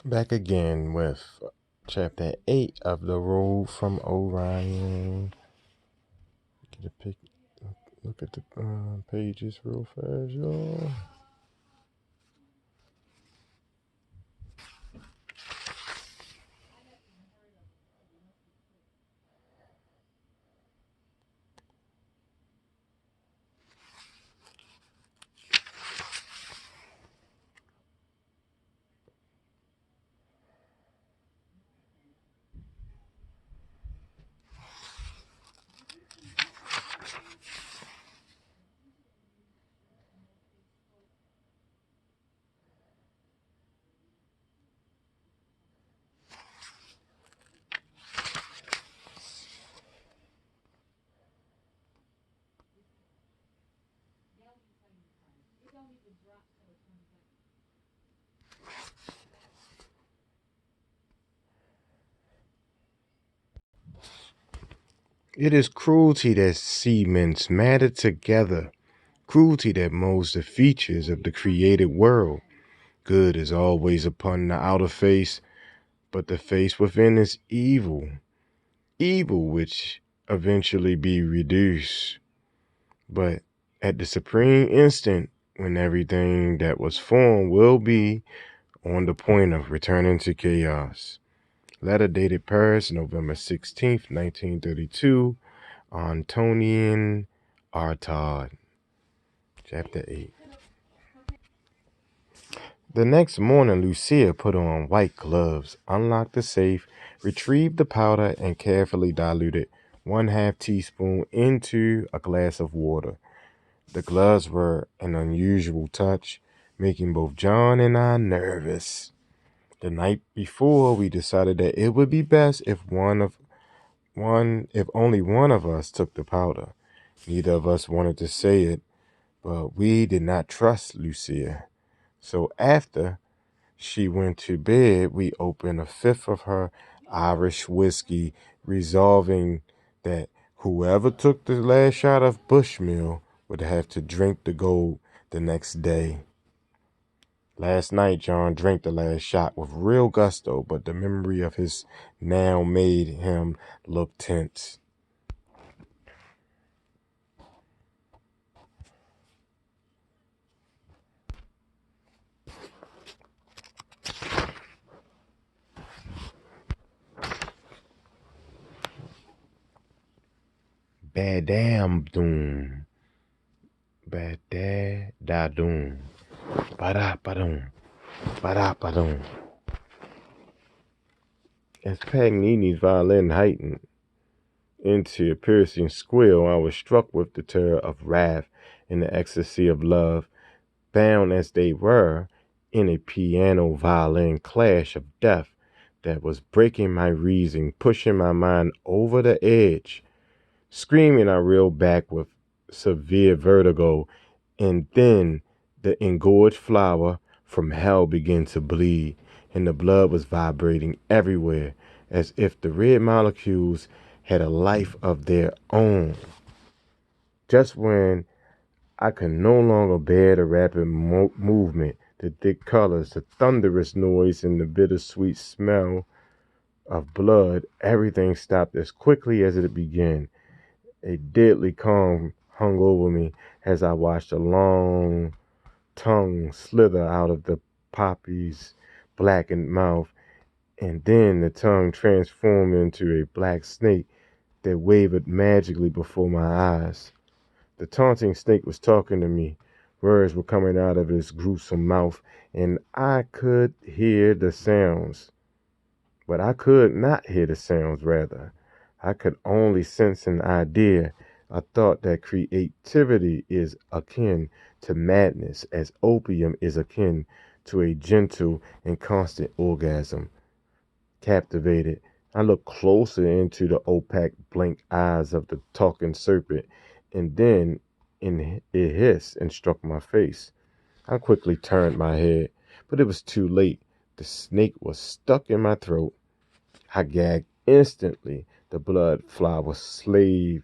Back again with chapter 8 of The Road from Orion. Get a pic. Look at the pages real fast, y'all. It is cruelty that cements matter together, cruelty that molds the features of the created world. Good is always upon the outer face, but the face within is evil, evil which eventually be reduced. But at the supreme instant, when everything that was formed will be on the point of returning to chaos. Letter dated Paris, November 16th, 1932, Antonian Artaud. Chapter 8. The next morning, Lucia put on white gloves, unlocked the safe, retrieved the powder, and carefully diluted 1/2 teaspoon into a glass of water. The gloves were an unusual touch, making both John and I nervous. The night before, we decided that it would be best if if only one of us took the powder. Neither of us wanted to say it, but we did not trust Lucia. So after she went to bed, we opened a fifth of her Irish whiskey, resolving that whoever took the last shot of Bushmill would have to drink the gold the next day. Last night, John drank the last shot with real gusto, but the memory of his now made him look tense. Badam doom. Badadadoom. Badapadoom. Badapadoom. As Paganini's violin heightened into a piercing squeal, I was struck with the terror of wrath and the ecstasy of love, bound as they were in a piano-violin clash of death that was breaking my reason, pushing my mind over the edge. Screaming, I reeled back with severe vertigo, and then the engorged flower from hell began to bleed, and the blood was vibrating everywhere, as if the red molecules had a life of their own. Just when I could no longer bear the rapid movement, the thick colors, the thunderous noise, and the bittersweet smell of blood, everything stopped as quickly as it began. A deadly calm hung over me as I watched a long tongue slither out of the poppy's blackened mouth, and then the tongue transformed into a black snake that wavered magically before my eyes. The taunting snake was talking to me. Words were coming out of his gruesome mouth, and I could hear the sounds. But I could not hear the sounds, rather. I could only sense an idea, a thought that creativity is akin to madness, as opium is akin to a gentle and constant orgasm. Captivated, I looked closer into the opaque blank eyes of the talking serpent, and then it hissed and struck my face. I quickly turned my head, but it was too late. The snake was stuck in my throat. I gagged instantly. The blood flower slavered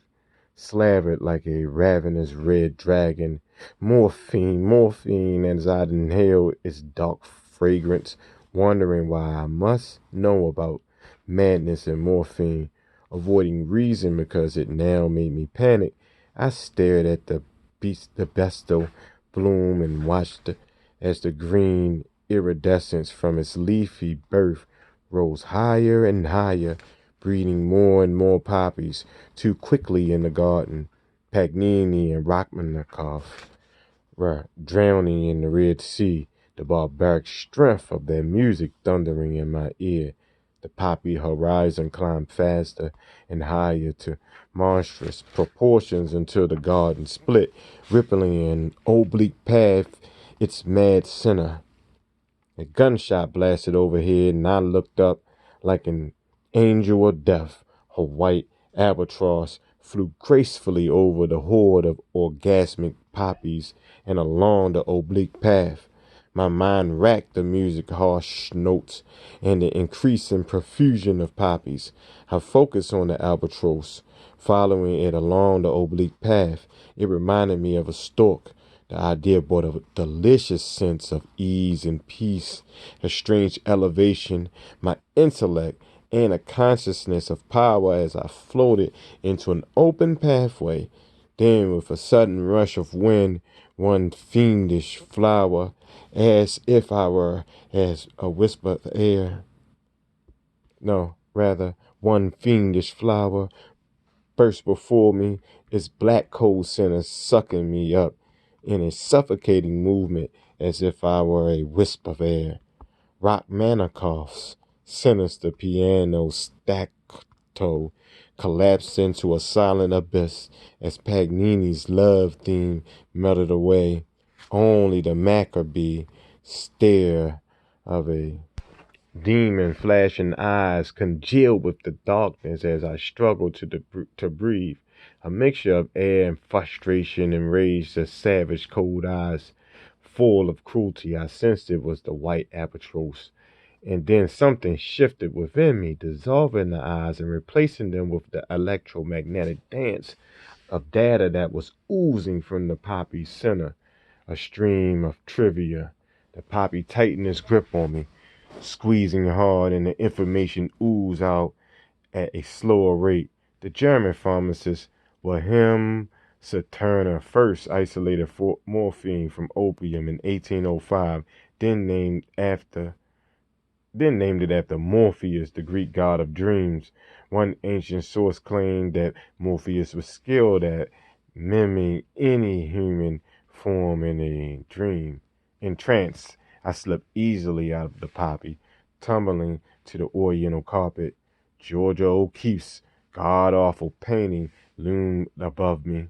like a ravenous red dragon. Morphine, morphine, as I inhaled its dark fragrance, wondering why I must know about madness and morphine, avoiding reason because it now made me panic. I stared at the bestel bloom and watched as the green iridescence from its leafy birth rose higher and higher, breeding more and more poppies too quickly in the garden. Paganini and Rachmaninoff were drowning in the Red Sea, the barbaric strength of their music thundering in my ear. The poppy horizon climbed faster and higher to monstrous proportions until the garden split, rippling in an oblique path its mad center. A gunshot blasted overhead, and I looked up like an angel of death. Her white albatross flew gracefully over the horde of orgasmic poppies and along the oblique path. My mind racked the music harsh notes and the increasing profusion of poppies. I focused on the albatross, following it along the oblique path. It reminded me of a stork. The idea brought a delicious sense of ease and peace, a strange elevation, my intellect, and a consciousness of power as I floated into an open pathway. Then, with a sudden rush of wind, one fiendish flower, as if I were as a whisper of air. No, rather, one fiendish flower burst before me, its black cold center sucking me up in a suffocating movement as if I were a wisp of air. Rachmaninoff's sinister piano staccato collapsed into a silent abyss as Paganini's love theme melted away. Only the macabre stare of a demon flashing eyes congealed with the darkness as I struggled to breathe. A mixture of air and frustration enraged the savage cold eyes, full of cruelty. I sensed it was the white albatross. And then something shifted within me, dissolving the eyes and replacing them with the electromagnetic dance of data that was oozing from the poppy's center, a stream of trivia. The poppy tightened its grip on me, squeezing hard, and the information oozed out at a slower rate. The German pharmacist Wilhelm Saturner first isolated morphine from opium in 1805, then named it after Morpheus, the Greek god of dreams. One ancient source claimed that Morpheus was skilled at mimicking any human form in a dream. Entranced, I slipped easily out of the poppy, tumbling to the Oriental carpet. Georgia O'Keeffe's god-awful painting loomed above me.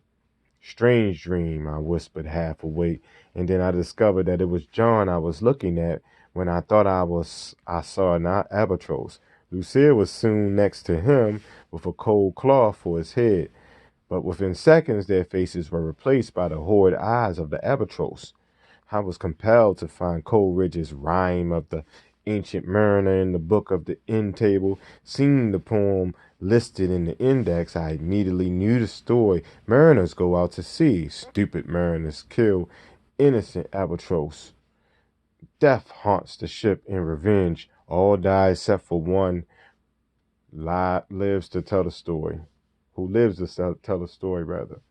Strange dream, I whispered half awake, and then I discovered that it was John I was looking at when I thought I saw an albatross. Lucille was soon next to him with a cold cloth for his head, but within seconds their faces were replaced by the horrid eyes of the albatross. I was compelled to find Coleridge's Rhyme of the Ancient Mariner in the book of the end table. Seeing the poem listed in the index, I immediately knew the story. Mariners go out to sea. Stupid mariners kill innocent albatross. Death haunts the ship in revenge. All die except for one lives to tell the story. Who lives to tell the story, rather.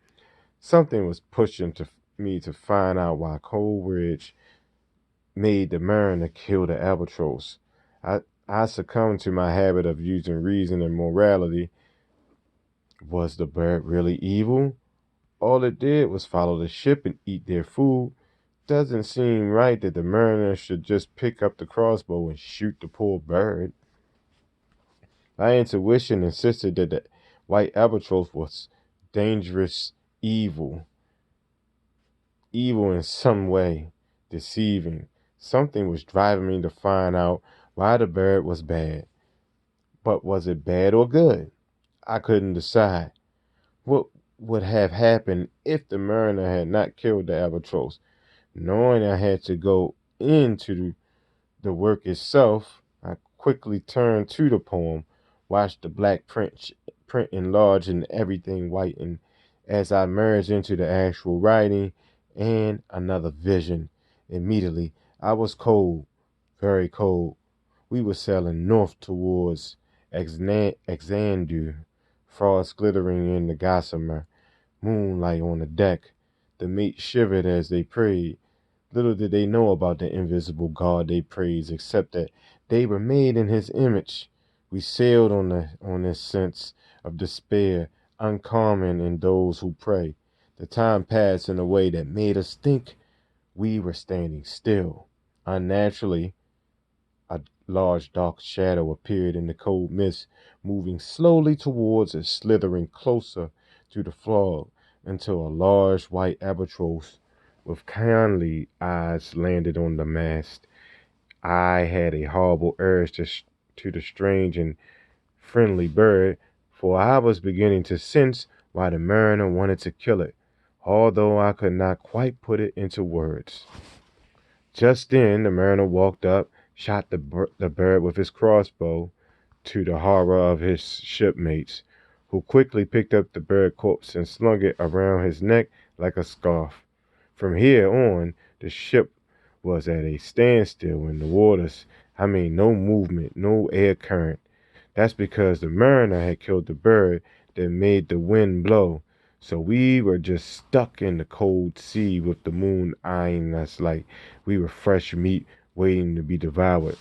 Something was pushing me to find out why Coleridge made the mariner kill the albatross. I succumbed to my habit of using reason and morality. Was the bird really evil? All it did was follow the ship and eat their food. Doesn't seem right that the mariner should just pick up the crossbow and shoot the poor bird. My intuition insisted that the white albatross was dangerous, evil in some way, deceiving. Something was driving me to find out why the bird was bad. But was it bad or good? I couldn't decide. What would have happened if the mariner had not killed the albatross? Knowing I had to go into the work itself, I quickly turned to the poem, watched the black print enlarge and everything whiten as I merged into the actual writing, and another vision. Immediately, I was cold. very cold. We were sailing north towards Xanadu, frost glittering in the gossamer, moonlight on the deck. The mates shivered as they prayed. Little did they know about the invisible God they praised, except that they were made in his image. We sailed on this sense of despair, uncommon in those who pray. The time passed in a way that made us think we were standing still. Unnaturally, a large dark shadow appeared in the cold mist, moving slowly towards us, slithering closer to the fog, until a large white albatross with kindly eyes landed on the mast. I had a horrible urge to the strange and friendly bird, for I was beginning to sense why the mariner wanted to kill it, although I could not quite put it into words. Just then the mariner walked up, shot the bird with his crossbow, to the horror of his shipmates, who quickly picked up the bird corpse and slung it around his neck like a scarf. From here on, the ship was at a standstill in the waters. No movement, no air current. That's because the mariner had killed the bird that made the wind blow. So we were just stuck in the cold sea with the moon eyeing us like we were fresh meat waiting to be devoured.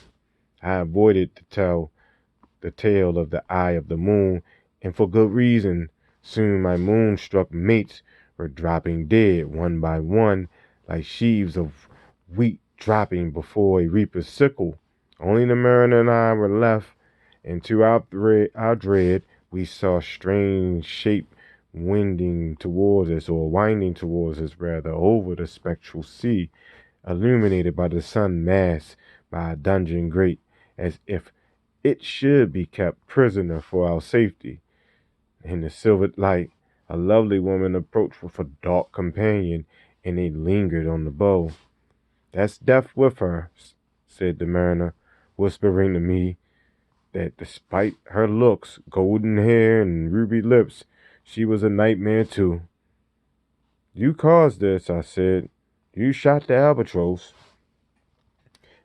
I avoided to tell the tale of the eye of the moon, and for good reason. Soon my moonstruck mates were dropping dead one by one, like sheaves of wheat dropping before a reaper's sickle. Only the mariner and I were left, and to our dread, we saw strange shape winding towards us rather, over the spectral sea, illuminated by the sun, masked by a dungeon grate, as if it should be kept prisoner for our safety. In the silvered light, a lovely woman approached with a dark companion, and they lingered on the bow. "That's death with her," said the mariner, whispering to me that despite her looks, golden hair, and ruby lips, she was a nightmare too. "You caused this," I said. "You shot the albatross."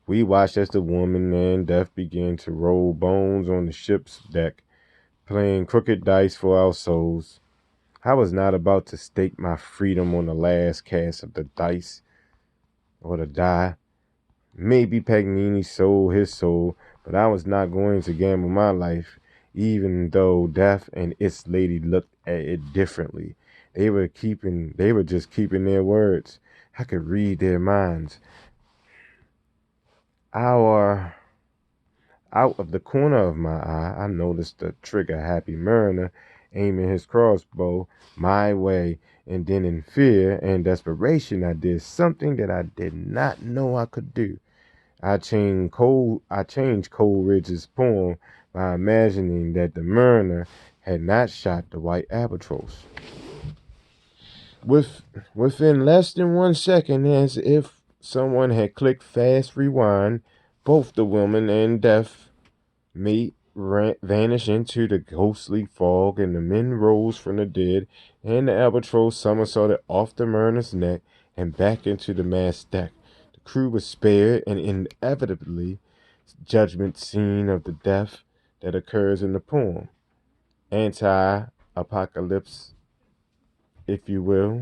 We watched as the woman and death began to roll bones on the ship's deck, playing crooked dice for our souls. I was not about to stake my freedom on the last cast of the dice or the die. Maybe Paganini sold his soul, but I was not going to gamble my life, even though death and its lady looked at it differently. They were just keeping their words. I could read their minds. Our Out of the corner of my eye, I noticed the trigger-happy mariner aiming his crossbow my way, and then in fear and desperation, I did something that I did not know I could do. I changed Coleridge's poem by imagining that the mariner had not shot the white albatross. Within less than 1 second, as if someone had clicked fast rewind, both the woman and death mate vanished into the ghostly fog, and the men rose from the dead, and the albatross somersaulted off the mariner's neck and back into the mast deck. The crew was spared, and inevitably, judgment scene of the death that occurs in the poem. Anti-apocalypse, if you will.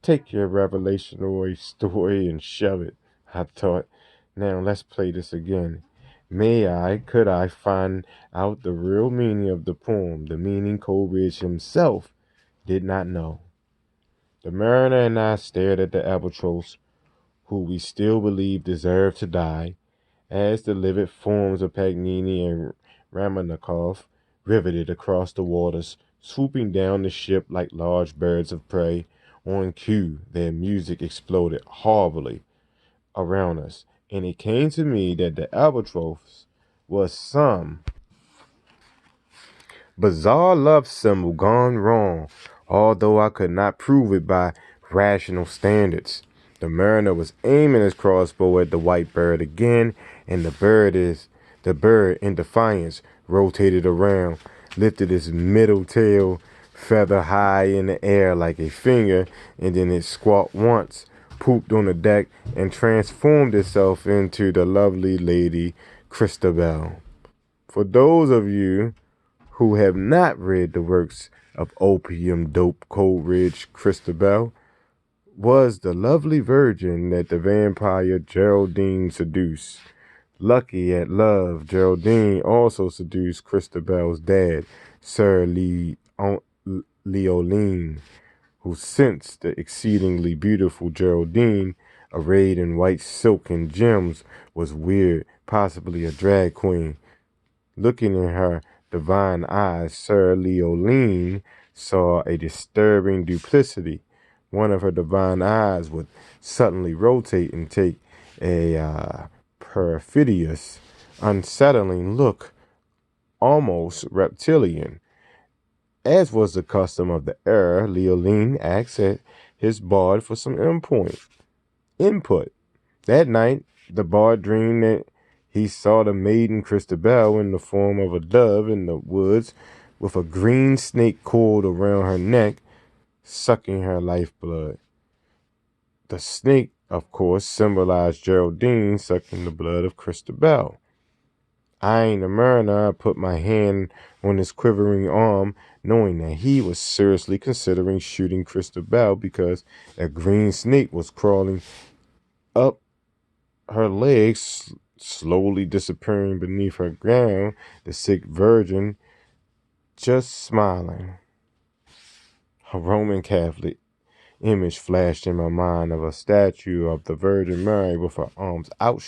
Take your revelatory story and shove it, I thought. Now let's play this again. Could I find out the real meaning of the poem, the meaning Coleridge himself did not know? The mariner and I stared at the albatross, who we still believe deserved to die, as the livid forms of Paganini and Rachmaninoff riveted across the waters, swooping down the ship like large birds of prey. On cue, their music exploded horribly around us, and it came to me that the albatross was some bizarre love symbol gone wrong, although I could not prove it by rational standards. The mariner was aiming his crossbow at the white bird again, and the bird in defiance rotated around, lifted its middle tail feather high in the air like a finger, and then it squawked once, pooped on the deck and transformed itself into the lovely Lady Christabel. For those of you who have not read the works of Opium Dope Coleridge, Christabel was the lovely virgin that the vampire Geraldine seduced. Lucky at love, Geraldine also seduced Christabel's dad, Sir Leoline, who sensed the exceedingly beautiful Geraldine, arrayed in white silk and gems, was weird, possibly a drag queen. Looking in her divine eyes, Sir Leoline saw a disturbing duplicity. One of her divine eyes would suddenly rotate and take a perfidious, unsettling look, almost reptilian. As was the custom of the era, Leoline asked his bard for some input. That night, the bard dreamed that he saw the maiden Christabel in the form of a dove in the woods with a green snake coiled around her neck, sucking her lifeblood. The snake, of course, symbolized Geraldine sucking the blood of Christabel. Eyeing the mariner, I put my hand on his quivering arm, knowing that he was seriously considering shooting Christabel because a green snake was crawling up her legs, slowly disappearing beneath her gown, the sick virgin just smiling. A Roman Catholic image flashed in my mind of a statue of the Virgin Mary with her arms outstretched